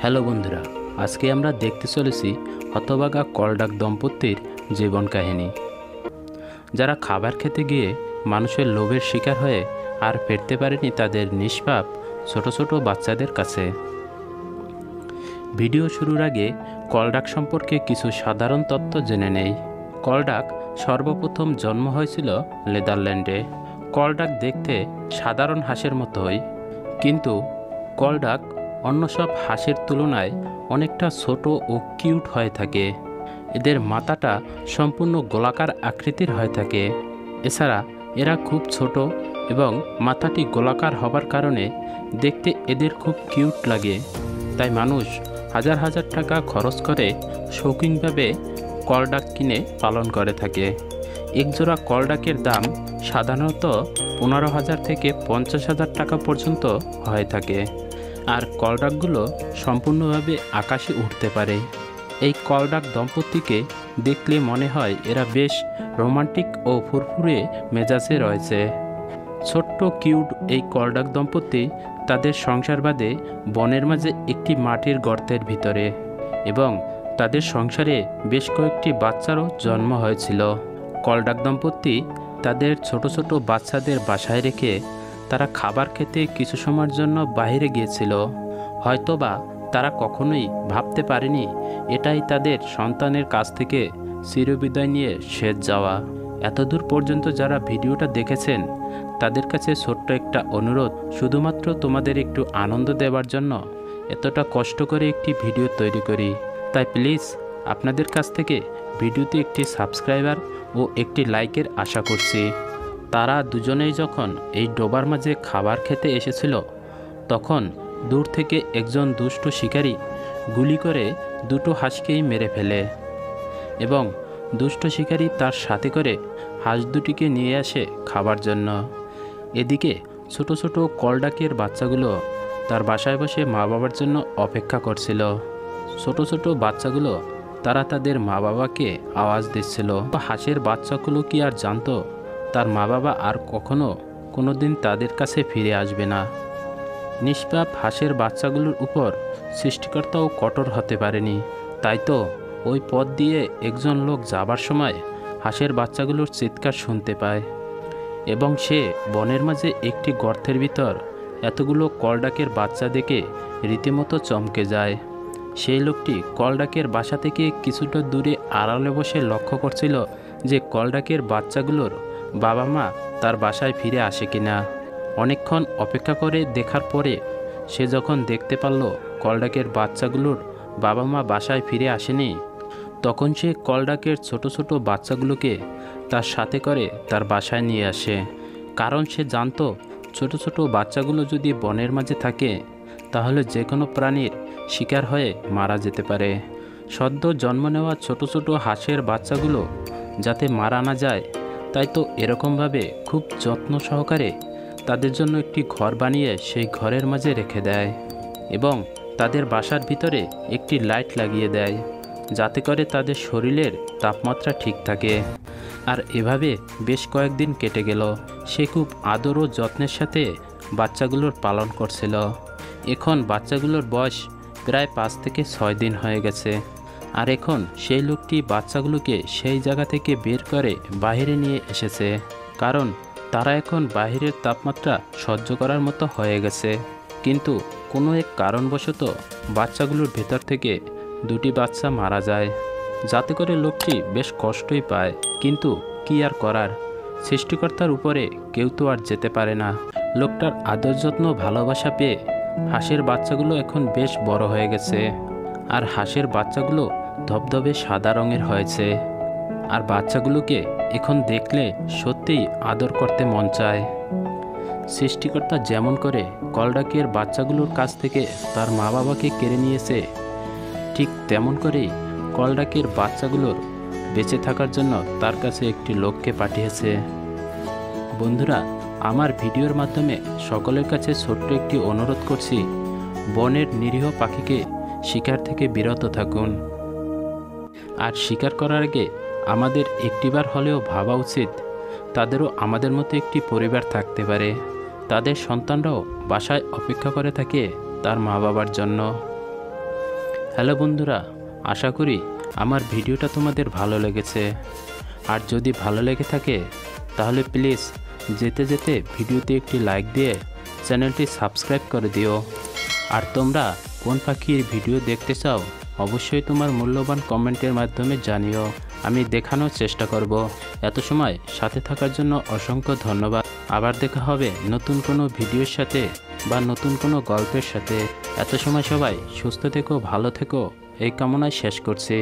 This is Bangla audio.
হ্যালো বন্ধুরা, আজকে আমরা দেখতে চলেছি হতভাগা কলডাক দম্পতির জীবন কাহিনী, যারা খাবার খেতে গিয়ে মানুষের লোভের শিকার হয়ে আর ফিরতে পারেনি তাদের নিষ্পাপ ছোট ছোট বাচ্চাদের কাছে। ভিডিও শুরুর আগে কলডাক সম্পর্কে কিছু সাধারণ তথ্য জেনে নেই। কলডাক সর্বপ্রথম জন্ম হয়েছিল নেদারল্যান্ডে। কলডাক দেখতে সাধারণ হাঁসের মতোই, কিন্তু কলডাক অন্য সব হাঁসের তুলনায় অনেকটা ছোট ও কিউট হয়ে থাকে। এদের মাথাটা সম্পূর্ণ গোলাকার আকৃতির হয়ে থাকে। এছাড়া এরা খুব ছোট এবং মাথাটি গোলাকার হবার কারণে দেখতে এদের খুব কিউট লাগে। তাই মানুষ হাজার হাজার টাকা খরচ করে শৌখিনভাবে কলডাক কিনে পালন করে থাকে। একজোড়া কলডাকের দাম সাধারণত 15,000 থেকে 50,000 টাকা পর্যন্ত হয়ে থাকে। আর কলডাকগুলো সম্পূর্ণভাবে আকাশে উঠতে পারে। এই কলডাক দম্পতিকে দেখলে মনে হয় এরা বেশ রোমান্টিক ও ফুরফুরে মেজাজে রয়েছে। ছোট্ট কিউট এই কলডাক দম্পতি তাদের সংসার বাঁধে বনের মাঝে একটি মাটির গর্তের ভিতরে, এবং তাদের সংসারে বেশ কয়েকটি বাচ্চারও জন্ম হয়েছিল। কলডাক দম্পতি তাদের ছোট ছোট বাচ্চাদের বাসায় রেখে তারা খাবার খেতে কিছু সময়ের জন্য বাইরে গিয়েছিল। হয়তোবা তারা কখনোই ভাবতে পারেনি এটাই তাদের সন্তানের কাছ থেকে চিরবিদায় নিয়ে শেষ যাওয়া। এতদূর পর্যন্ত যারা ভিডিওটা দেখেছেন তাদের কাছে ছোট্ট একটা অনুরোধ, শুধুমাত্র তোমাদের একটু আনন্দ দেওয়ার জন্য এতটা কষ্ট করে একটি ভিডিও তৈরি করি। তাই প্লিজ আপনাদের কাছ থেকে ভিডিওতে একটি সাবস্ক্রাইবার ও একটি লাইকের আশা করছি। তারা দুজনেই যখন এই ডোবার মাঝে খাবার খেতে এসেছিল, তখন দূর থেকে একজন দুষ্ট শিকারী গুলি করে দুটো হাঁসকেই মেরে ফেলে, এবং দুষ্ট শিকারী তার সাথে করে হাঁস দুটিকে নিয়ে আসে খাবার জন্য। এদিকে ছোট ছোট কলডাকের বাচ্চাগুলো তার বাসায় বসে মা বাবার জন্য অপেক্ষা করছিল। ছোট ছোট বাচ্চাগুলো তারা তাদের মা বাবাকে আওয়াজ দিচ্ছিল। হাঁসের বাচ্চাগুলো কি আর জানতো তার মা বাবা আর কোনো দিন তাদের কাছে ফিরে আসবে না। নিষ্পাপ হাঁসের বাচ্চাগুলোর উপর সৃষ্টিকর্তাও কঠোর হতে পারেনি। তাই তো ওই পথ দিয়ে একজন লোক যাবার সময় হাঁসের বাচ্চাগুলোর চিৎকার শুনতে পায়, এবং সে বনের মাঝে একটি গর্তের ভিতর এতগুলো কলডাকের বাচ্চা দেখে রীতিমতো চমকে যায়। সেই লোকটি কলডাকের বাসা থেকে কিছুটা দূরে আড়ালে বসে লক্ষ্য করছিল যে কলডাকের বাচ্চাগুলোর বাবা মা তার বাসায় ফিরে আসে কিনা। অনেকক্ষণ অপেক্ষা করে দেখার পরে সে যখন দেখতে পারল কলডাকের বাচ্চাগুলোর বাবা মা বাসায় ফিরে আসেনি, তখন সে কলডাকের ছোট ছোট বাচ্চাগুলোকে তার সাথে করে তার বাসায় নিয়ে আসে। কারণ সে জানতো ছোট ছোট বাচ্চাগুলো যদি বনের মাঝে থাকে তাহলে যে কোনো প্রাণীর শিকার হয়ে মারা যেতে পারে। সদ্য জন্ম নেওয়া ছোট ছোট হাঁসের বাচ্চাগুলো যাতে মারা না যায়, তাই তো এরকমভাবে খুব যত্ন সহকারে তাদের জন্য একটি ঘর বানিয়ে সেই ঘরের মাঝে রেখে দেয়, এবং তাদের বাসার ভিতরে একটি লাইট লাগিয়ে দেয় যাতে করে তাদের শরীরের তাপমাত্রা ঠিক থাকে। আর এভাবে বেশ কয়েকদিন কেটে গেল। সে খুব আদর ও যত্নের সাথে বাচ্চাগুলোর পালন করছিল। এখন বাচ্চাগুলোর বয়স প্রায় 5 থেকে 6 দিন হয়ে গেছে। আর এখন সেই লোকটি বাচ্চাগুলোকে সেই জায়গা থেকে বের করে বাইরে নিয়ে এসেছে, কারণ তারা এখন বাইরের তাপমাত্রা সহ্য করার মতো হয়ে গেছে। কিন্তু কোনো এক কারণবশত বাচ্চাগুলোর ভেতর থেকে 2টি বাচ্চা মারা যায়, যাতে করে লোকটি বেশ কষ্টই পায়। কিন্তু কি আর করার, সৃষ্টিকর্তার উপরে কেউ তো আর যেতে পারে না। লোকটার আদর যত্ন ভালোবাসা পেয়ে হাঁসের বাচ্চাগুলো এখন বেশ বড় হয়ে গেছে। আর হাঁসের বাচ্চাগুলো ধবধবে সাদা রঙের হয়েছে। আর বাচ্চাগুলোকে এখন দেখলে সত্যিই আদর করতে মন চায়। সৃষ্টিকর্তা যেমন করে কলডাকের বাচ্চাগুলোর কাছ থেকে তার মা বাবাকে কেড়ে নিয়েছে, ঠিক তেমন করেই কলডাকের বাচ্চাগুলোর বেঁচে থাকার জন্য তার কাছে একটি লোককে পাঠিয়েছে। বন্ধুরা, আমার ভিডিওর মাধ্যমে সকলের কাছে ছোট্ট একটি অনুরোধ করছি, বনের নিরীহ পাখিকে শিকার থেকে বিরত থাকুন। আর শিকার করার আগে আমাদের একটিবার হলেও ভাবা উচিত তাদেরও আমাদের মতো একটি পরিবার থাকতে পারে। তাদের সন্তানরাও বাসায় অপেক্ষা করে থাকে তার মা বাবার জন্য। হ্যালো বন্ধুরা, আশা করি আমার ভিডিওটা তোমাদের ভালো লেগেছে। আর যদি ভালো লেগে থাকে তাহলে প্লিজ যেতে যেতে ভিডিওতে একটি লাইক দিয়ে চ্যানেলটি সাবস্ক্রাইব করে দিও। আর তোমরা কোন পাখির ভিডিও দেখতে চাও অবশ্যই তোমার মূল্যবান কমেন্টের মাধ্যমে জানিও, আমি দেখানোর চেষ্টা করব। এত সময় সাথে থাকার জন্য অসংখ্য ধন্যবাদ। আবার দেখা হবে নতুন কোনো ভিডিওর সাথে বা নতুন কোনো গল্পের সাথে। এত সময় সবাই সুস্থ থেকো, ভালো থেকো এই কামনায় শেষ করছি।